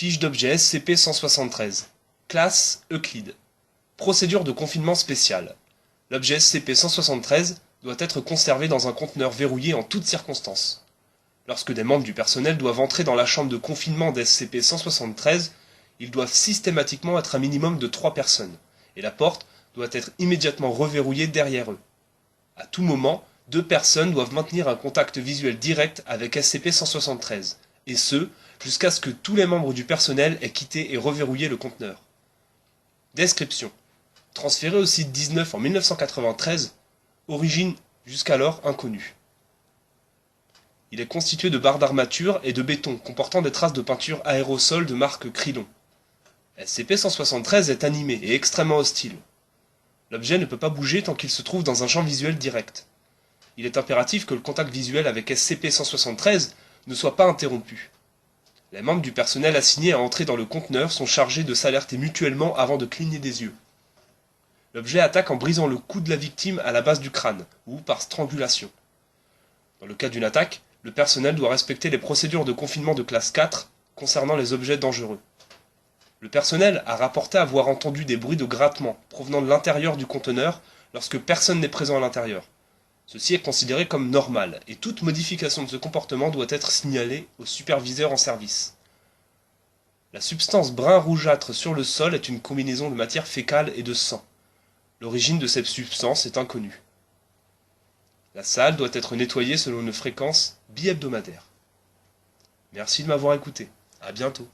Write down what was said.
Fiche d'objet SCP-173. Classe Euclide. Procédure de confinement spéciale. L'objet SCP-173 doit être conservé dans un conteneur verrouillé en toutes circonstances. Lorsque des membres du personnel doivent entrer dans la chambre de confinement d'SCP-173, ils doivent systématiquement être un minimum de 3 personnes, et la porte doit être immédiatement reverrouillée derrière eux. À tout moment, 2 personnes doivent maintenir un contact visuel direct avec SCP-173, et ce, jusqu'à ce que tous les membres du personnel aient quitté et reverrouillé le conteneur. Description. Transféré au site 19 en 1993, origine jusqu'alors inconnue. Il est constitué de barres d'armature et de béton comportant des traces de peinture aérosol de marque Krylon. SCP-173 est animé et extrêmement hostile. L'objet ne peut pas bouger tant qu'il se trouve dans un champ visuel direct. Il est impératif que le contact visuel avec SCP-173 ne soit pas interrompu. Les membres du personnel assignés à entrer dans le conteneur sont chargés de s'alerter mutuellement avant de cligner des yeux. L'objet attaque en brisant le cou de la victime à la base du crâne, ou par strangulation. Dans le cas d'une attaque, le personnel doit respecter les procédures de confinement de classe 4 concernant les objets dangereux. Le personnel a rapporté avoir entendu des bruits de grattement provenant de l'intérieur du conteneur lorsque personne n'est présent à l'intérieur. Ceci est considéré comme normal, et toute modification de ce comportement doit être signalée au superviseur en service. La substance brun rougeâtre sur le sol est une combinaison de matière fécale et de sang. L'origine de cette substance est inconnue. La salle doit être nettoyée selon une fréquence bi-hebdomadaire. Merci de m'avoir écouté. À bientôt.